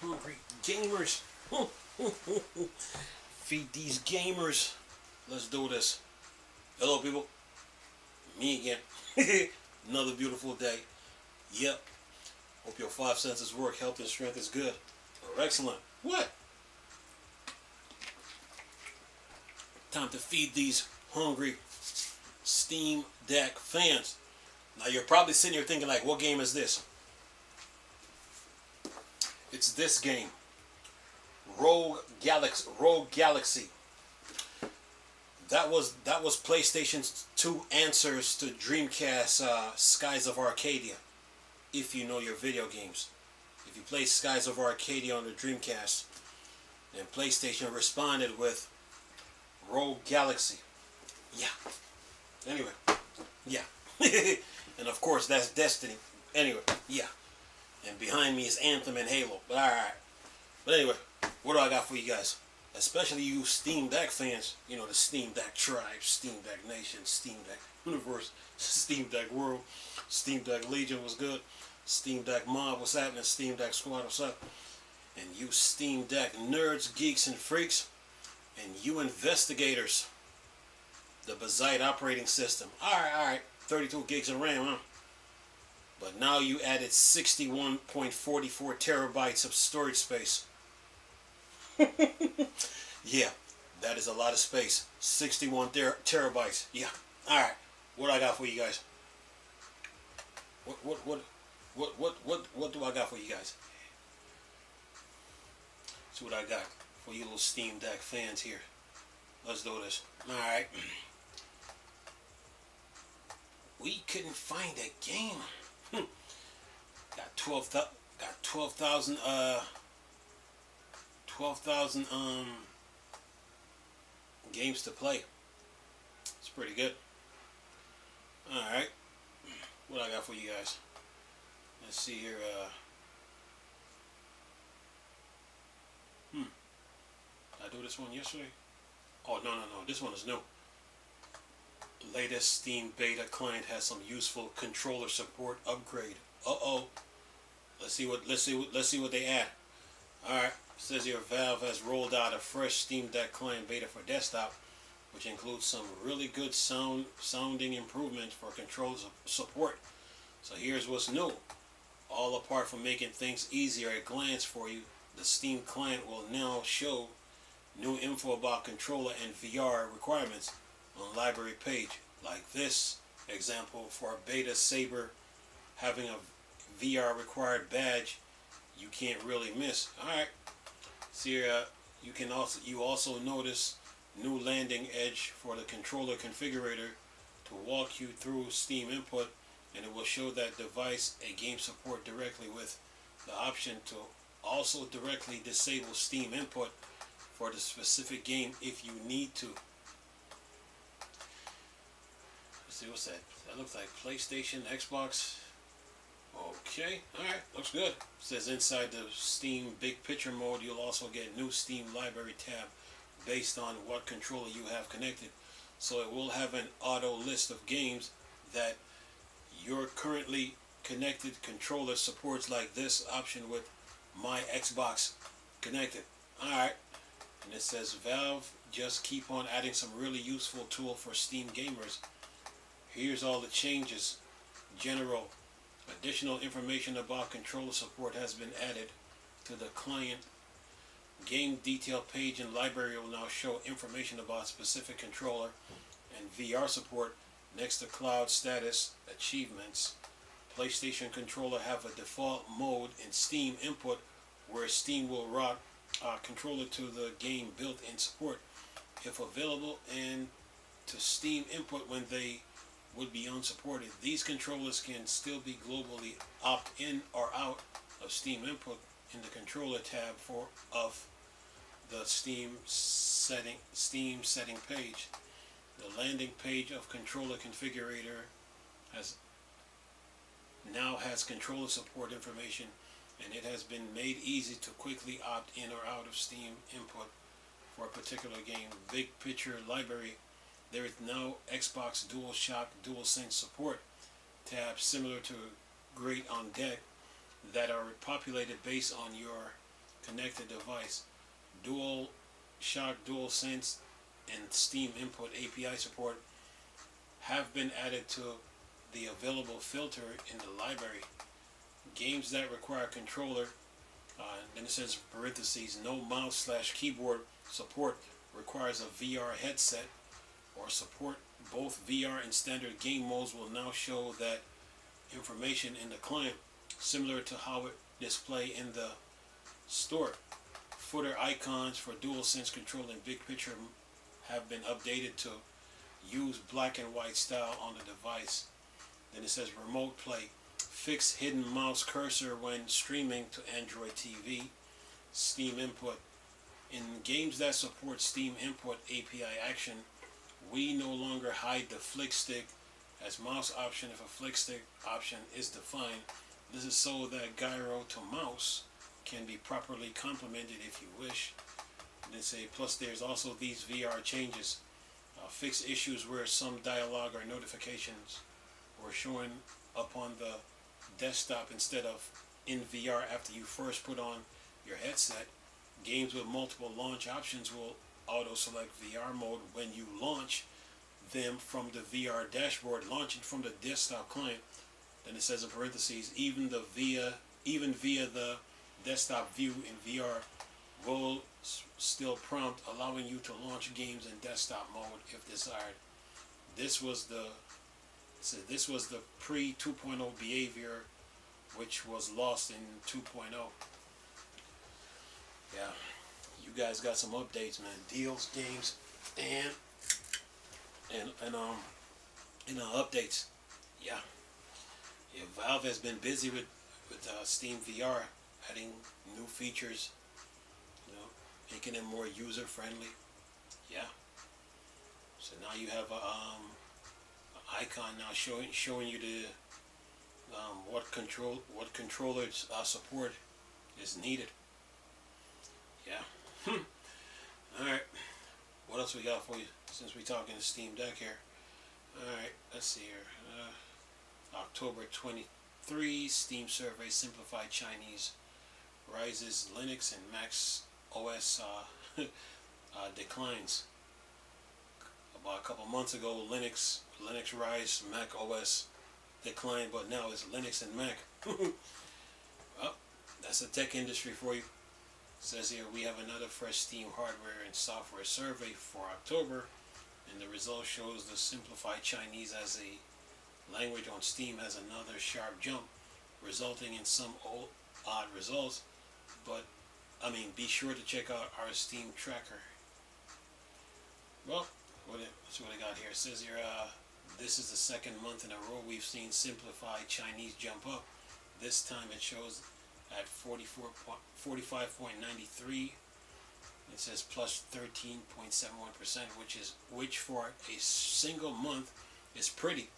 hungry gamers. Feed these gamers. Let's do this. Hello, people. Me again. Another beautiful day. Yep. Hope your five senses work. Health and strength is good. Or excellent. What? Time to feed these hungry Steam Deck fans. Now you're probably sitting here thinking like, what game is this? It's this game. Rogue Galaxy. That was PlayStation's 2 answers to Dreamcast Skies of Arcadia. If you know your video games. If you play Skies of Arcadia on the Dreamcast, then PlayStation responded with Rogue Galaxy. Yeah. Anyway. Yeah. And of course that's Destiny. Anyway. Yeah. And behind me is Anthem and Halo. But alright. But anyway, what do I got for you guys? Especially you Steam Deck fans. You know, the Steam Deck tribe, Steam Deck Nation, Steam Deck Universe, Steam Deck World, Steam Deck Legion was good. Steam Deck Mob, what's happening? Steam Deck Squad, what's up? And you Steam Deck nerds, geeks, and freaks. And you investigators. The Bazite operating system. Alright. 32 gigs of RAM, huh? But now you added 61.44 terabytes of storage space. Yeah, that is a lot of space. 61 terabytes. Yeah. Alright. What I got for you guys? What do I got for you guys? See what I got for you little Steam Deck fans here. Let's do this. Alright. We couldn't find a game. Got 12,000 games to play. It's pretty good. Alright. What I got for you guys? Let's see here. Did I do this one yesterday? Oh, no. This one is new. The latest Steam beta client has some useful controller support upgrade. Uh-oh. Let's see what they add. Alright. Says here Valve has rolled out a fresh Steam Deck client beta for desktop, which includes some really good sounding improvements for controller support. So here's what's new. All apart from making things easier at glance for you, the Steam client will now show new info about controller and VR requirements on library page, like this example for a Beta Saber having a VR required badge you can't really miss. Alright. See here, you also notice new landing edge for the controller configurator to walk you through Steam input, and it will show that device a game support directly with the option to also directly disable Steam input for the specific game if you need to. Let's see, what's that? That looks like PlayStation, Xbox. Okay, alright, looks good. It says inside the Steam Big Picture mode, you'll also get new Steam Library tab based on what controller you have connected. So it will have an auto list of games that your currently connected controller supports, like this option with My Xbox Connected. Alright, and it says Valve just keep on adding some really useful tool for Steam gamers. Here's all the changes. General. Additional information about controller support has been added to the client. Game detail page and library will now show information about specific controller and VR support next to cloud status achievements. PlayStation controller have a default mode in Steam input where Steam will route controller to the game built-in support if available, and to Steam input when they would be unsupported. These controllers can still be globally opt-in or out of Steam input in the controller tab of the Steam setting page. The landing page of controller configurator now has controller support information, and it has been made easy to quickly opt in or out of Steam input for a particular game. Big Picture library. There is now Xbox DualShock DualSense support tabs similar to Great on Deck that are populated based on your connected device. Dual Shock, DualSense, and Steam Input API support have been added to the available filter in the library. Games that require controller, then it says parentheses, no mouse/keyboard support, requires a VR headset, or support both VR and standard game modes will now show that information in the client, similar to how it display in the store. Footer icons for DualSense control and big picture have been updated to use black and white style on the device. Then it says remote play. Fix hidden mouse cursor when streaming to Android TV. Steam Input. In games that support Steam Input API action, we no longer hide the flick stick as mouse option if a flick stick option is defined. This is so that gyro to mouse can be properly complemented if you wish. And then say, plus there's also these VR changes. Fix issues where some dialogue or notifications were showing up on the desktop instead of in VR after you first put on your headset. Games with multiple launch options will auto select VR mode when you launch them from the VR dashboard, launching from the desktop client. Then it says in parentheses, even via the desktop view in VR will still prompt allowing you to launch games in desktop mode if desired. This was the pre 2.0 behavior, which was lost in 2.0. Yeah, you guys got some updates, man. Deals, games, and updates. Yeah, Valve has been busy with Steam VR, adding new features, making it more user friendly. Yeah. So now you have a icon now showing you the what controllers support is needed. Yeah. All right. What else we got for you since we're talking to Steam Deck here? All right. Let's see here. October 23 Steam survey simplified Chinese rises Linux and Mac OS declines. About a couple months ago, Linux rise, Mac OS declined, but now it's Linux and Mac. Well, that's the tech industry for you. It says here we have another fresh Steam hardware and software survey for October, and the result shows the simplified Chinese as a language on Steam has another sharp jump, resulting in some odd results. But be sure to check out our Steam tracker. Well, that's what I got here. It says here, this is the second month in a row we've seen simplified Chinese jump up. This time it shows at 45.93. It says plus 13.71%, which for a single month is pretty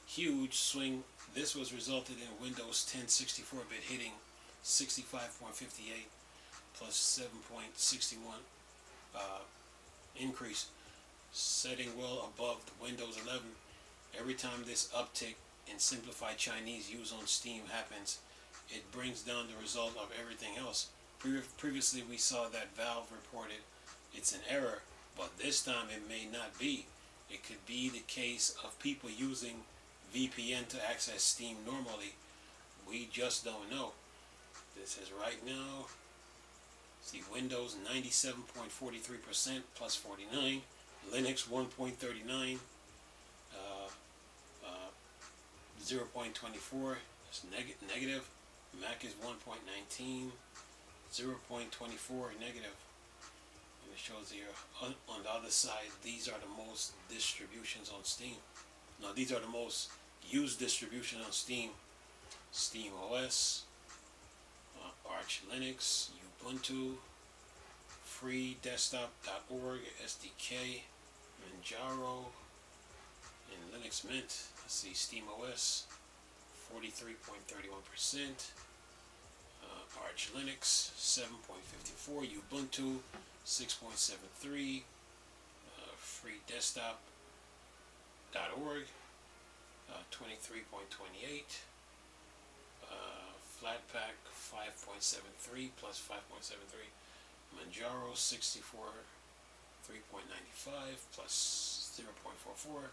huge swing. This was resulted in Windows 10 64-bit hitting 65.58 plus 7.61 increase, setting well above the Windows 11. Every time this uptick in simplified Chinese use on Steam happens, it brings down the result of everything else. Previously we saw that Valve reported it's an error, but this time it may not be. It could be the case of people using VPN to access Steam normally. We just don't know. This is right now. See, Windows 97.43% plus 49, Linux 1.39, 0.24 is negative, Mac is 1.19, 0.24 negative. And it shows here on the other side, these are the most distributions on Steam. Now these are the most used distribution on Steam. Steam OS, Arch Linux, Ubuntu, freedesktop.org, SDK, Manjaro, and Linux Mint. Let's see, Steam OS, 43.31%, Arch Linux, 7.54%, Ubuntu, 6.73%, freedesktop.org, 23.28%, Flatpak 5.73 plus 5.73. Manjaro 64 3.95 plus 0.44.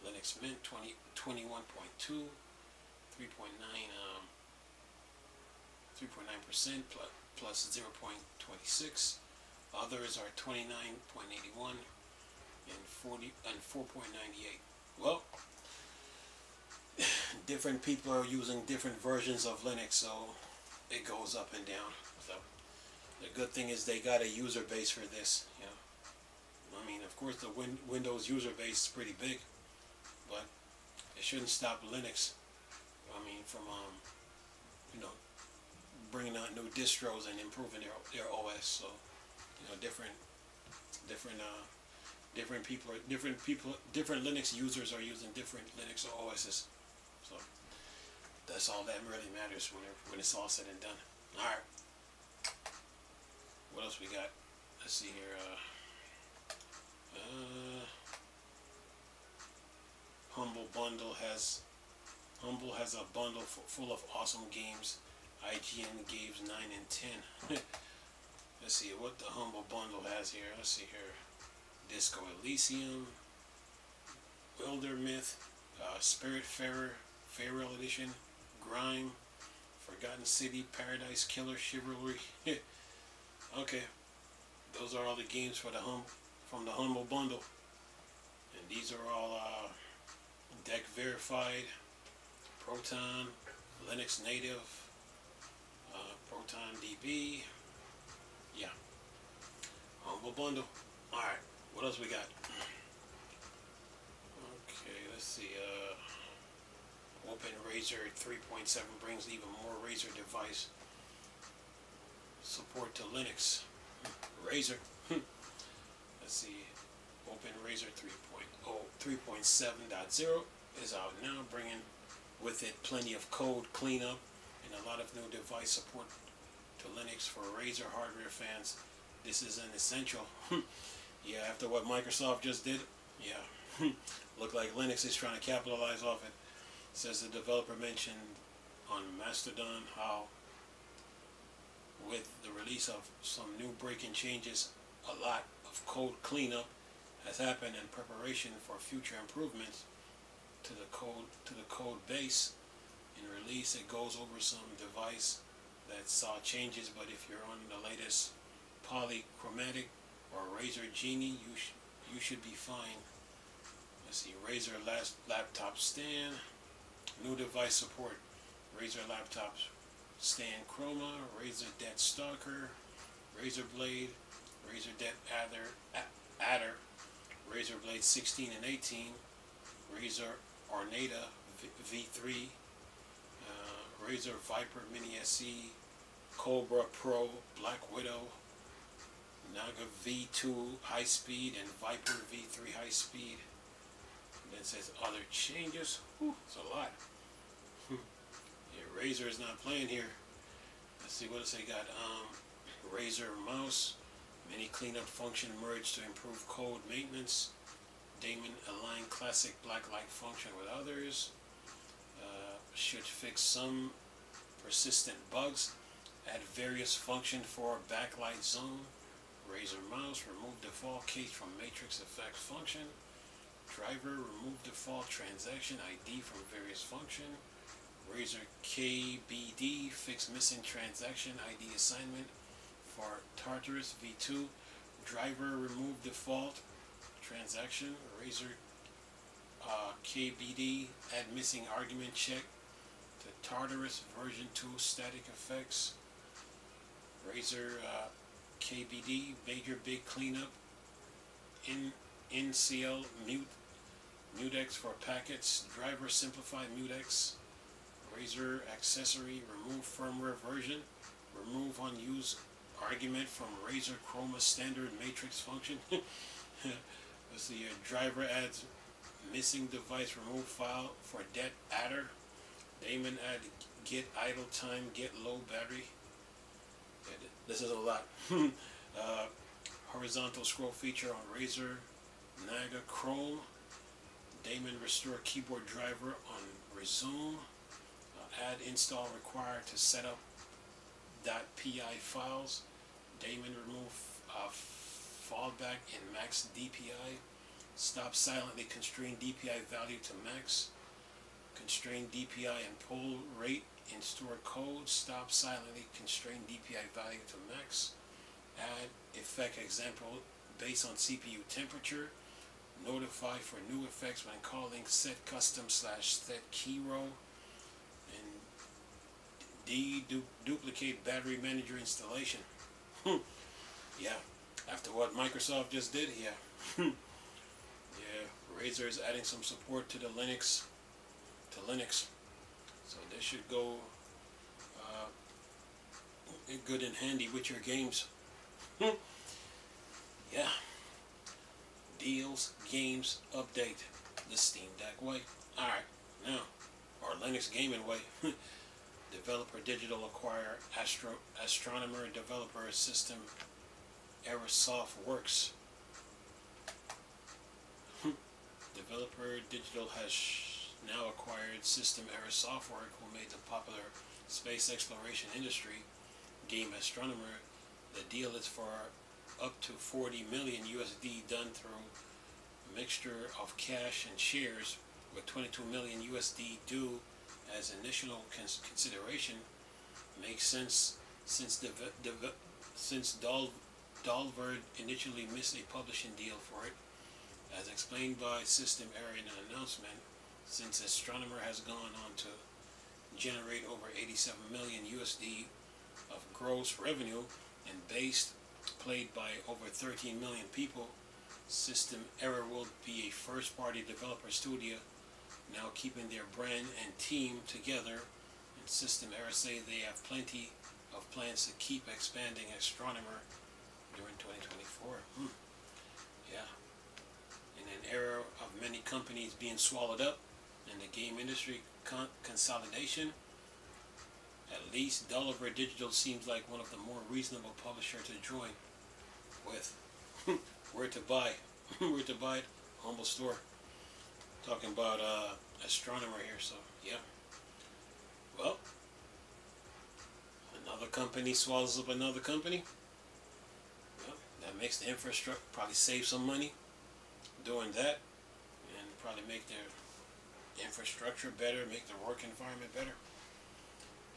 Linux Mint 21.2 3.9% plus 0.26. Others are 29.81 and 4.98. Well, different people are using different versions of Linux, so it goes up and down. So the good thing is they got a user base for this. You know, I mean, of course, the Windows user base is pretty big, but it shouldn't stop Linux. I mean, from you know, bringing out new distros and improving their OS. So, you know, different Linux users are using different Linux OSs. So that's all that really matters when it's all said and done. All right. What else we got? Let's see here. Humble has a bundle full of awesome games. IGN gave 9 and 10. Let's see what the Humble bundle has here. Let's see here. Disco Elysium, Wildermyth, Spiritfarer, Farewell Edition, Grime, Forgotten City, Paradise Killer, Chivalry. Okay, those are all the games for from the Humble bundle, and these are all deck verified, Proton, Linux native, Proton DB. Yeah, Humble bundle. All right. What else we got? Okay, let's see. Open Razer 3.7 brings even more Razer device support to Linux. Razer. Let's see. Open Razer 3.7.0 is out now, bringing with it plenty of code cleanup and a lot of new device support to Linux for Razer hardware fans. This is an essential. Yeah, after what Microsoft just did, yeah, look like Linux is trying to capitalize off it. Says the developer mentioned on Mastodon how with the release of some new breaking changes, a lot of code cleanup has happened in preparation for future improvements to the code base. In release, it goes over some device that saw changes, but if you're on the latest Polychromatic or Razer Genie, you should be fine. Let's see, Razer laptop stand, new device support, Razer laptop stand Chroma, Razer Det Stalker, Razer Blade, Razer Det Adder, Razer Blade 16 and 18, Razer Ornata V3, Razer Viper Mini SE, Cobra Pro, Black Widow, Naga V2 high speed and Viper V3 high speed. And then it says other changes. Whew, it's a lot. Yeah, Razer is not playing here. Let's see what else they got. Razer mouse, mini cleanup function merged to improve code maintenance. Daemon align classic blacklight function with others. Should fix some persistent bugs. Add various function for backlight zone. Razer mouse, remove default case from matrix effects function. Driver, remove default transaction ID from various function. Razer KBD, fix missing transaction ID assignment for Tartarus V2. Driver, remove default transaction. Razer KBD, add missing argument check to Tartarus version 2 static effects. Razer KBD, major big cleanup. NCL mutex for packets. Driver simplify mutex. Razer accessory, remove firmware version. Remove unused argument from Razer Chroma standard matrix function. Let's see here. Driver adds missing device remove file for Det Adder. Daemon add get idle time, get low battery. This is a lot. Horizontal scroll feature on Razer Naga Chrome. Daemon restore keyboard driver on Resume. add install required to set up .pi files. Daemon remove fallback in max DPI. Stop silently constrain DPI value to max. Constrain DPI and pull rate in stored code. Stop silently constrain DPI value to max. Add effect example based on CPU temperature. Notify for new effects when calling set custom / set key row. And duplicate battery manager installation. Yeah, after what Microsoft just did, yeah. Yeah, Razer is adding some support to the Linux, so this should go good and handy with your games. Yeah. Deals, games, update the Steam Deck way. Alright, now, or Linux gaming way. Developer Digital acquire Astronomer Developer System Aerosoft Works. Developer Digital has now acquired System Era Software, who made the popular space exploration industry game Astronomer. The deal is for up to 40 million USD done through a mixture of cash and shares, with 22 million USD due as initial consideration. Makes sense since Dalverd initially missed a publishing deal for it. As explained by System Era in an announcement, since Astronomer has gone on to generate over 87 million USD of gross revenue and played by over 13 million people, System Era will be a first-party developer studio, now keeping their brand and team together. And System Era say they have plenty of plans to keep expanding Astronomer during 2024. Yeah. In an era of many companies being swallowed up and the game industry consolidation, at least Dalverd Digital seems like one of the more reasonable publishers to join with. Where to buy? Where to buy it? Humble store. Talking about Astronomer here, so yeah. Well, another company swallows up another company. Well, that makes the infrastructure, probably save some money doing that, and probably make their infrastructure better, make their work environment better.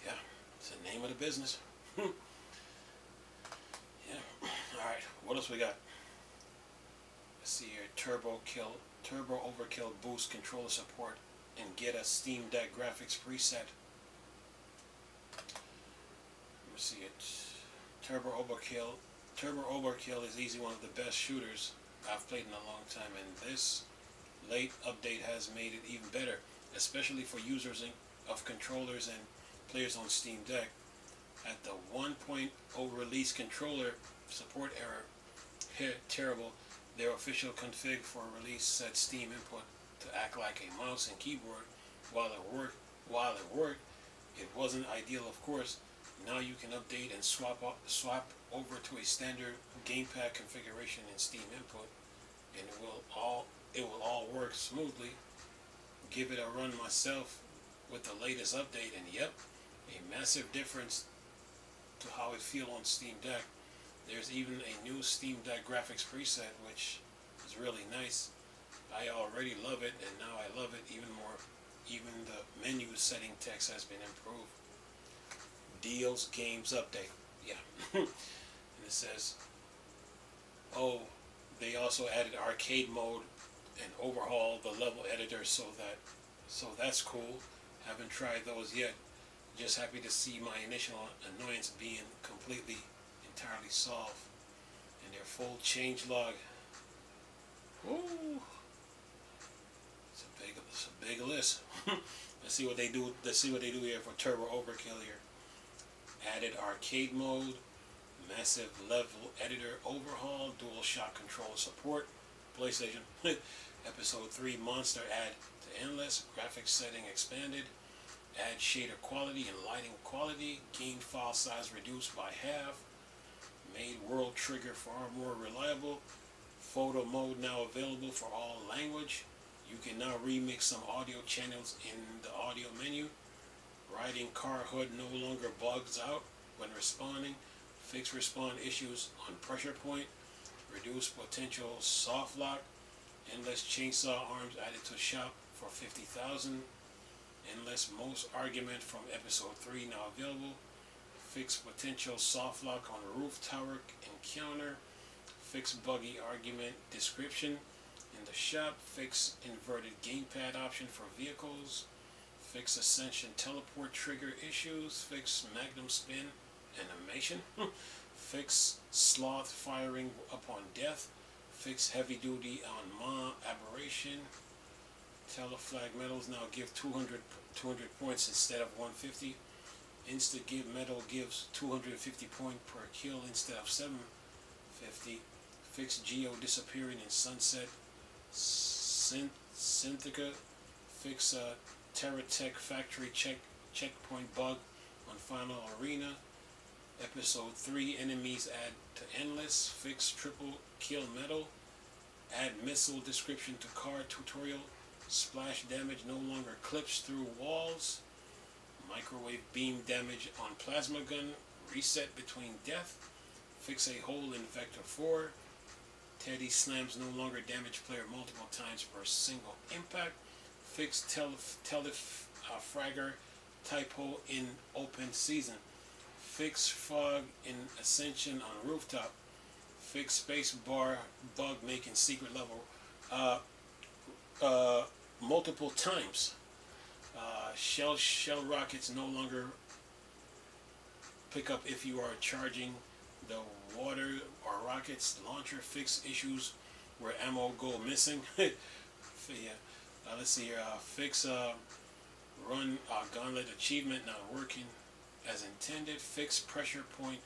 Yeah, it's the name of the business. Yeah. Alright, what else we got? Let's see here. Turbo Overkill boost controller support and get a Steam Deck graphics preset. Let me see it. Turbo Overkill is easily one of the best shooters I've played in a long time, and this late update has made it even better, especially for users of controllers and players on Steam Deck. At the 1.0 release, controller support error terrible. Their official config for release set Steam input to act like a mouse and keyboard while it worked. It wasn't ideal, of course. Now you can update and swap over to a standard gamepad configuration in Steam input, and it will all work smoothly. Give it a run myself with the latest update, and yep, a massive difference to how it feels on Steam Deck. There's even a new Steam Deck graphics preset, which is really nice. I already love it, and now I love it even more. Even the menu setting text has been improved. Deals, games, update. Yeah. And it says, oh, they also added arcade mode and overhauled the level editor, so that's cool. Haven't tried those yet. Just happy to see my initial annoyance being entirely solved. And their full changelog. Ooh, it's a big list. Let's see what they do. Let's see what they do here for Turbo Overkill here. Added arcade mode, massive level editor overhaul, DualShock controller support, PlayStation. Episode 3 monster add to endless, graphics setting expanded, add shader quality and lighting quality, game file size reduced by half, made world trigger far more reliable, photo mode now available for all language. You can now remix some audio channels in the audio menu. Riding car hood no longer bugs out when responding. Fix respawn issues on pressure point. Reduce potential soft lock. Endless chainsaw arms added to shop for 50,000. Endless most argument from episode 3 now available. Fix potential soft lock on roof tower encounter. Fix buggy argument description in the shop. Fix inverted gamepad option for vehicles. Fix ascension teleport trigger issues. Fix magnum spin animation. Fix sloth firing upon death. Fix heavy duty on Ma aberration. Teleflag medals now give 200 points instead of 150. Insta give medal gives 250 points per kill instead of 750. Fix Geo disappearing in Sunset Synthica. Fix Terratech factory checkpoint bug on Final Arena. Episode 3 enemies add to endless. Fix triple kill medal. Add missile description to car tutorial. Splash damage no longer clips through walls. Microwave beam damage on plasma gun. Reset between death. Fix a hole in Vector 4. Teddy slams no longer damage player multiple times per single impact. Fix Telefragger typo in open season. Fix fog in Ascension on rooftop. Fix space bar bug making secret level multiple times. Shell rockets no longer pick up if you are charging the water or rockets launcher. Fix issues where ammo go missing. Let's see here. Fix run gauntlet achievement not working as intended. Fix pressure point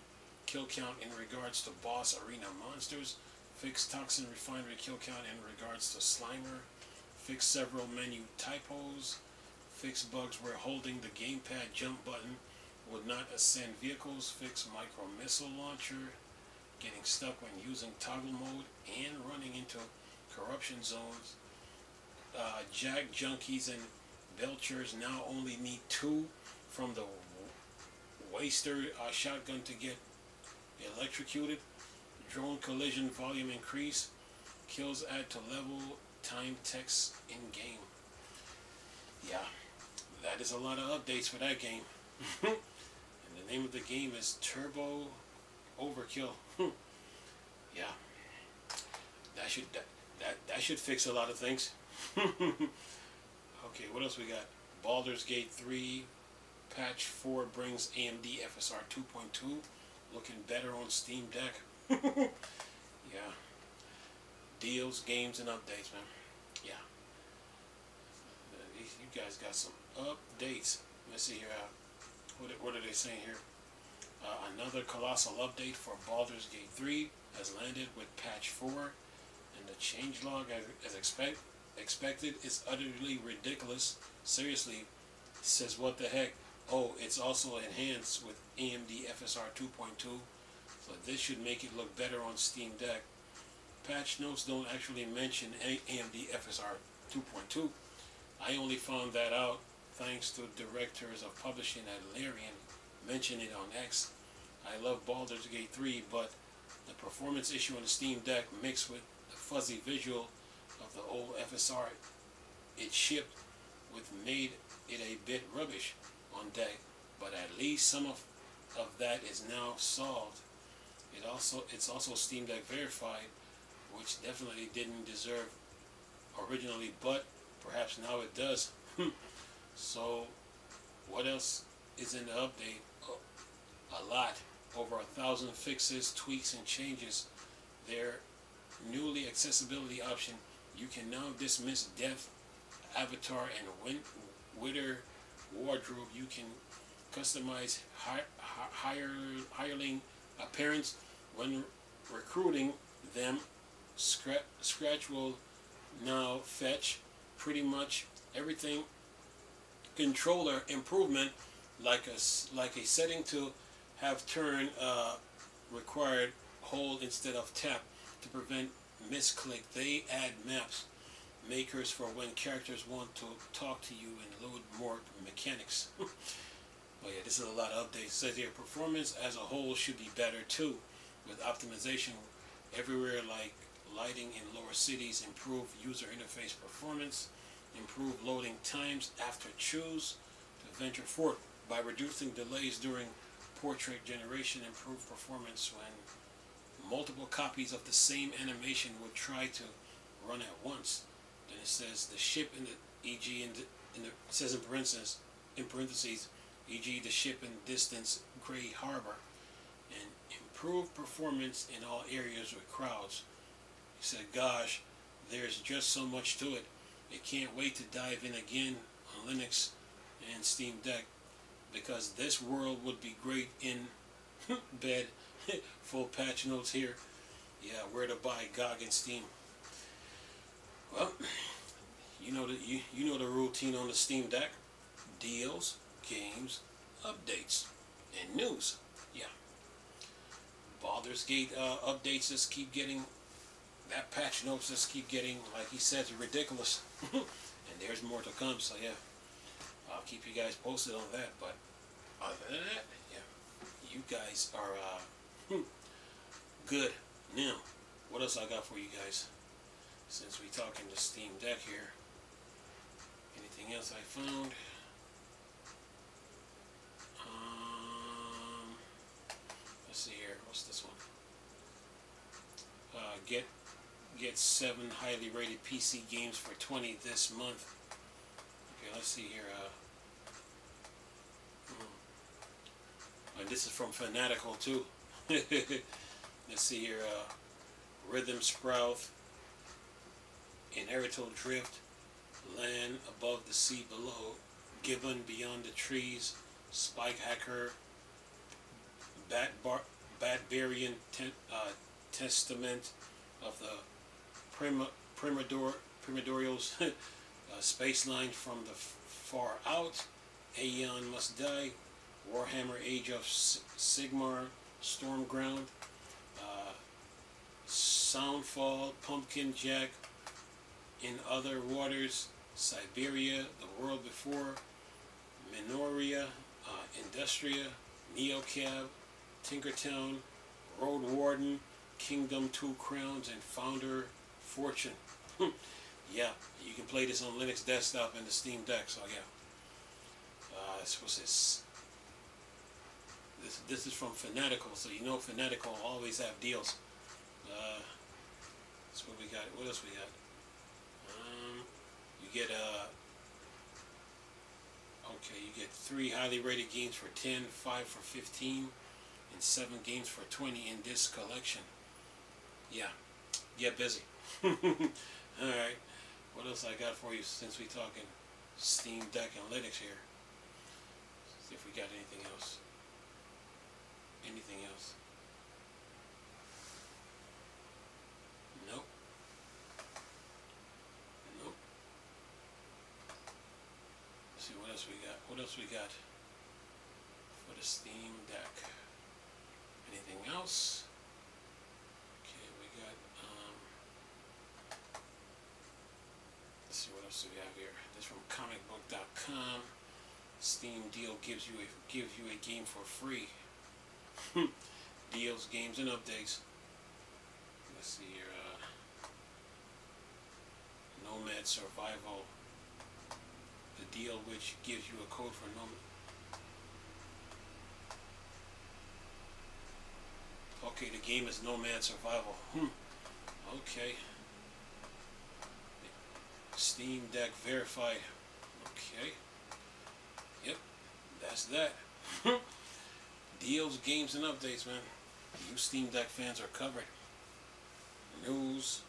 kill count in regards to boss arena monsters. Fix toxin refinery kill count in regards to Slimer. Fix several menu typos. Fix bugs where holding the gamepad jump button would not ascend vehicles. Fix micro missile launcher getting stuck when using toggle mode and running into corruption zones. Jack junkies and belchers now only need 2 from the waster shotgun to get electrocuted. Drone collision volume increase. Kills add to level. Time text in game. Yeah, that is a lot of updates for that game. And the name of the game is Turbo Overkill. Yeah, that should fix a lot of things. Okay, what else we got? Baldur's Gate 3 patch 4 brings AMD FSR 2.2, looking better on Steam Deck. Yeah, deals, games, and updates, man. Yeah, you guys got some updates. Let's see here. What are they saying here? Another colossal update for Baldur's Gate 3 has landed with patch 4, and the changelog, as expected, is utterly ridiculous. Seriously, says what the heck. Oh, it's also enhanced with AMD FSR 2.2, so this should make it look better on Steam Deck. Patch notes don't actually mention AMD FSR 2.2. I only found that out thanks to directors of publishing at Larian mention it on X. I love Baldur's Gate 3, but the performance issue on the Steam Deck mixed with the fuzzy visual of the old FSR it shipped with made it a bit rubbish on deck, but at least some of that is now solved. It's also Steam Deck verified, which definitely didn't deserve originally, but perhaps now it does. So what else is in the update? A lot. Over 1,000 fixes, tweaks, and changes. Their newly accessibility option, you can now dismiss death, avatar, and Wither wardrobe. You can customize hireling appearance when recruiting them. Scratch will now fetch pretty much everything. Controller improvement, like a setting to have turn required hold instead of tap to prevent misclick. They add maps makers for when characters want to talk to you and load more mechanics. Oh yeah, this is a lot of updates. It says here, performance as a whole should be better too, with optimization everywhere like lighting in lower cities, improve user interface performance, improve loading times after choose to venture forth by reducing delays during portrait generation, improve performance when multiple copies of the same animation would try to run at once. Then it says the ship in the e.g. it says in parentheses e.g. the ship in distance Gray Harbor, and improve performance in all areas with crowds. He said, gosh, there's just so much to it. I can't wait to dive in again on Linux and Steam Deck, because this world would be great in bed. Full patch notes here. Yeah, where to buy GOG and Steam. Well, you know the routine on the Steam Deck. Deals, games, updates, and news. Yeah. Baldur's Gate updates just keep getting, that patch notes just keep getting, like he says, ridiculous. And there's more to come, so yeah. I'll keep you guys posted on that, but other than that, yeah. You guys are good. Now, what else I got for you guys? Since we talking the Steam Deck here. Anything else I found? Let's see here. What's this one? Get 7 highly rated PC games for $20 this month. Okay, let's see here. And this is from Fanatical too. Let's see here. Rhythm Sprout, Inheritable Drift, Land Above the Sea Below, Gibbon Beyond the Trees, Spike Hacker, Batbarian Testament of the Primordials, Spaceline from the Far Out, Aeon Must Die, Warhammer Age of Sigmar, Stormground, Soundfall, Pumpkin Jack, In Other Waters, Siberia, The World Before, Minoria, Industria, Neocab, Tinkertown, Road Warden, Kingdom 2 Crowns, and Founder Fortune. Yeah, you can play this on Linux desktop and the Steam Deck, so yeah. What's this? This is from Fanatical, so you know Fanatical always have deals. That's what we got. What else we got? You get okay, you get 3 highly rated games for 10, 5 for 15, and 7 games for 20 in this collection. Yeah, get busy. Alright, what else I got for you since we talking Steam Deck and Linux here? See if we got anything else. Anything else? Nope. Nope. Let's see what else we got. What else we got for the Steam Deck? Anything else? Okay, we got let's see what else do we have here. This is from comicbook.com. Steam deal gives you a game for free. Deals, games, and updates. Let's see here. Nomad Survival. The deal which gives you a code for Nomad. Okay, the game is Nomad Survival. Okay. Steam Deck verified. Okay. Yep. That's that. Deals, games, and updates, man. You Steam Deck fans are covered. News,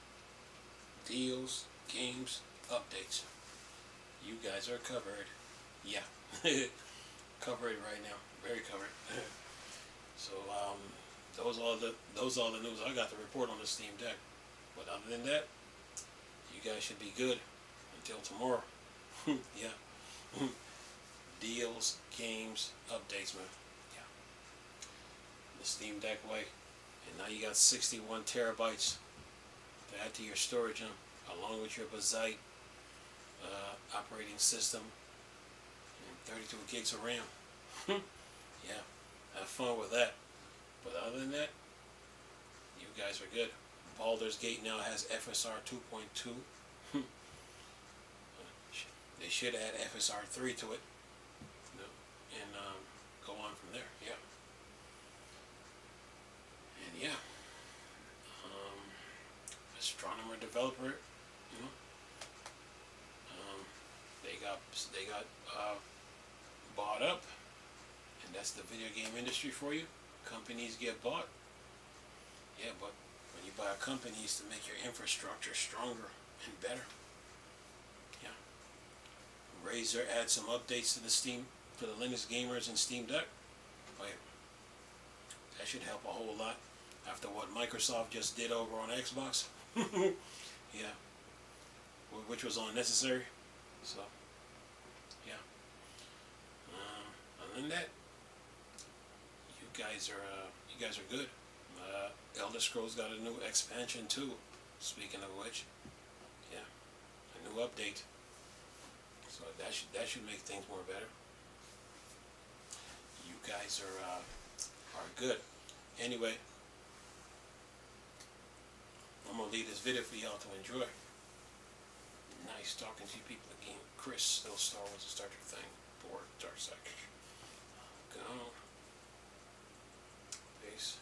deals, games, updates. You guys are covered. Yeah. Covered right now. Very covered. So, those are the news I got to report on the Steam Deck. But other than that, you guys should be good until tomorrow. Yeah. Deals, games, updates, man. The Steam Deck way, and now you got 61 terabytes to add to your storage, along with your Bazite operating system and 32 gigs of RAM. Yeah, have fun with that. But other than that, you guys are good. Baldur's Gate now has FSR 2.2. They should add FSR 3 to it. And go on from there. Yeah. And yeah. Astronomer developer, you know, they got bought up, and that's the video game industry for you. Companies get bought. Yeah, but when you buy a company, it's to make your infrastructure stronger and better. Yeah. Razer adds some updates to the Linux gamers in Steam Deck. Oh yeah. That should help a whole lot after what Microsoft just did over on Xbox. Yeah. Which was unnecessary. So, yeah. Other than that, you guys are good. Elder Scrolls got a new expansion too. Speaking of which, yeah, a new update. So that should make things more better. You guys are good. Anyway, I'm gonna leave this video for y'all to enjoy. Nice talking to you people again. Chris, still Star Wars and Star Trek thing. Or Dark Side. Go. Peace.